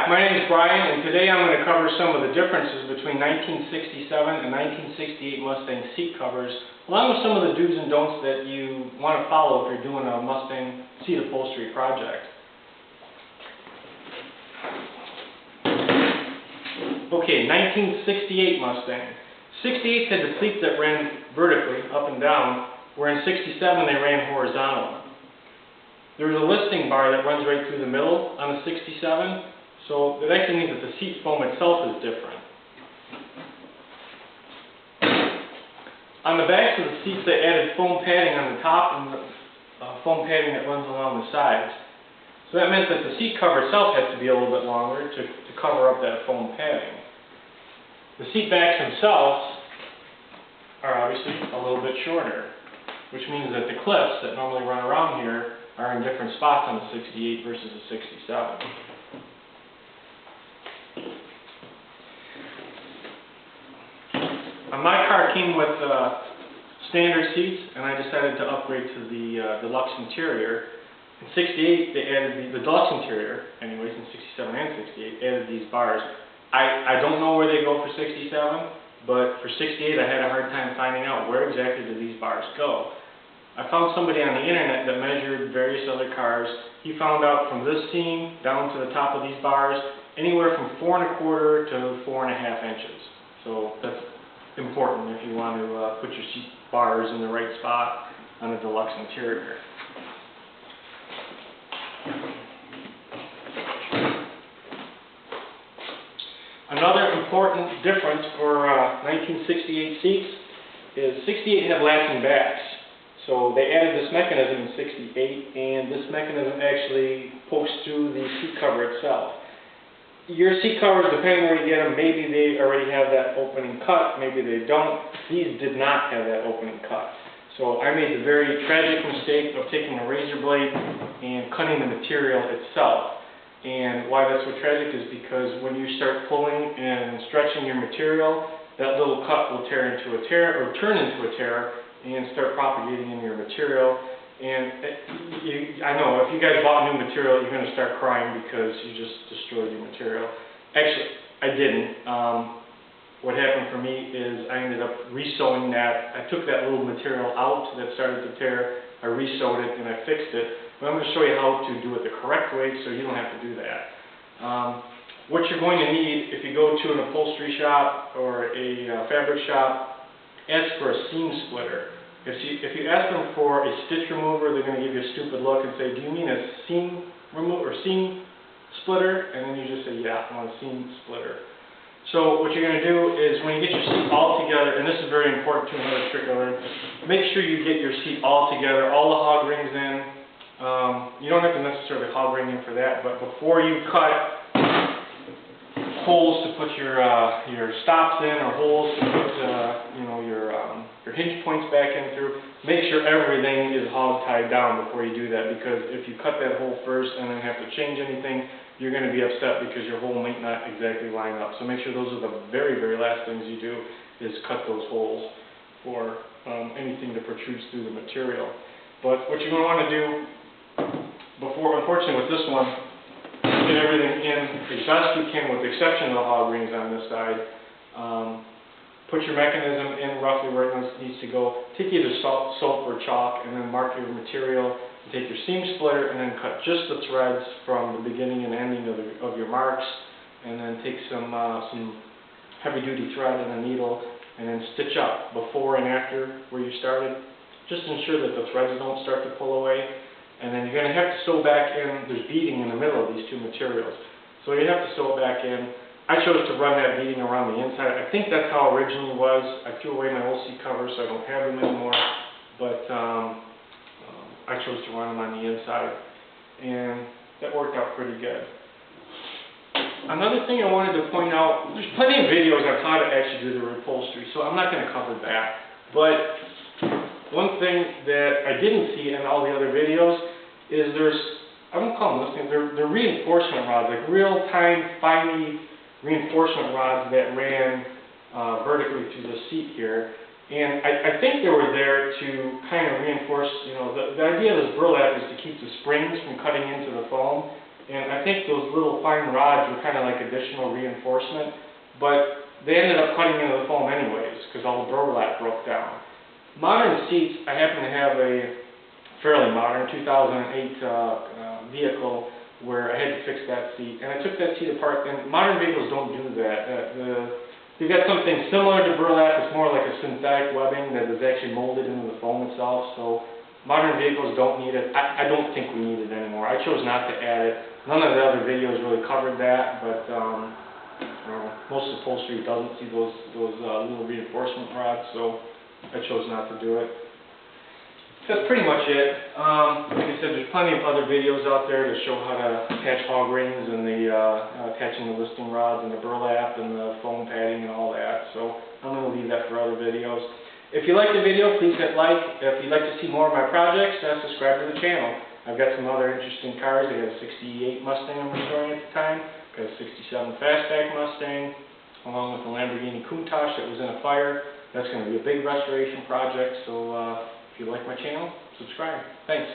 my name is Brian, and today I'm going to cover some of the differences between 1967 and 1968 Mustang seat covers, along with some of the do's and don'ts that you want to follow if you're doing a Mustang seat upholstery project. Okay, 1968 Mustang. 68 had the seats that ran vertically, up and down, where in 67 they ran horizontal. There's a listing bar that runs right through the middle on the 67, so it actually means that the seat foam itself is different. On the backs of the seats they added foam padding on the top and the foam padding that runs along the sides. So that meant that the seat cover itself has to be a little bit longer to cover up that foam padding. The seat backs themselves are obviously a little bit shorter, which means that the clips that normally run around here are in different spots on the 68 versus the 67. My car came with standard seats, and I decided to upgrade to the deluxe interior. In 68, they added the deluxe interior, anyways, in 67 and 68, added these bars. I don't know where they go for 67, but for 68 I had a hard time finding out where exactly do these bars go. I found somebody on the internet that measured various other cars. He found out from this seam down to the top of these bars, anywhere from 4 1/4 to 4 1/2 inches. So that's important if you want to put your seat bars in the right spot on a deluxe interior. Another important difference for 1968 seats is 68 had latching backs. So they added this mechanism in 68, and this mechanism actually pokes through the seat cover itself. Your seat covers, depending where you get them, maybe they already have that opening cut, maybe they don't. These did not have that opening cut. So I made the very tragic mistake of taking a razor blade and cutting the material itself. And why that's so tragic is because when you start pulling and stretching your material, that little cut will turn into a tear and start propagating in your material. And I know, if you guys bought new material, you're going to start crying because you just destroyed your material. Actually, I didn't. What happened for me is I ended up re-sewing that. I took that little material out that started to tear, I re-sewed it, and I fixed it. But I'm going to show you how to do it the correct way so you don't have to do that. What you're going to need if you go to an upholstery shop or a fabric shop, ask for a seam splitter. If you ask them for a stitch remover, they're going to give you a stupid look and say, do you mean a seam remover or seam splitter? And then you just say, yeah, I want a seam splitter. So what you're going to do is when you get your seat all together, and this is very important too, another trick I learned, make sure you get your seat all together, all the hog rings in. You don't have to necessarily hog ring in for that, but before you cut holes to put your stops in, or holes to put your hinge points back in through, make sure everything is hog tied down before you do that, because if you cut that hole first and then have to change anything, you're going to be upset because your hole might not exactly line up. So make sure those are the very, very last things you do, is cut those holes for anything that protrudes through the material. But what you're going to want to do before, unfortunately with this one, get everything in as best you can with the exception of the hog rings on this side. Put your mechanism in roughly where it needs to go. Take either soap or chalk and then mark your material. Take your seam splitter and then cut just the threads from the beginning and ending of your marks, and then take some heavy duty thread and a needle and then stitch up before and after where you started. Just ensure that the threads don't start to pull away. And then you're going to have to sew back in. There's beading in the middle of these two materials, so you have to sew it back in. I chose to run that beading around the inside. I think that's how it originally was. I threw away my old seat covers, so I don't have them anymore. But I chose to run them on the inside, and that worked out pretty good. Another thing I wanted to point out, there's plenty of videos on how to actually do the upholstery, so I'm not going to cover that. But one thing that I didn't see in all the other videos is I won't call them listings, they're reinforcement rods, like real-time, finely reinforcement rods that ran vertically through the seat here. And I think they were there to kind of reinforce, the idea of this burlap is to keep the springs from cutting into the foam. and I think those little fine rods were kind of like additional reinforcement, but they ended up cutting into the foam anyways, because all the burlap broke down. Modern seats, I happen to have a fairly modern 2008 vehicle where I had to fix that seat, and I took that seat apart, and modern vehicles don't do that. You've got something similar to burlap, it's more like a synthetic webbing that is actually molded into the foam itself, so modern vehicles don't need it. I don't think we need it anymore. I chose not to add it. None of the other videos really covered that, but most upholstery doesn't see those little reinforcement rods, so I chose not to do it. That's pretty much it. Like I said, there's plenty of other videos out there to show how to attach hog rings and attaching the listing rods and the burlap and the foam padding and all that. So I'm going to leave that for other videos. If you like the video, please hit like. If you'd like to see more of my projects, subscribe to the channel. I've got some other interesting cars. I got a 68 Mustang I'm restoring at the time. Got a 67 Fastback Mustang, along with a Lamborghini Countach that was in a fire. That's going to be a big restoration project, so if you like my channel, subscribe. Thanks.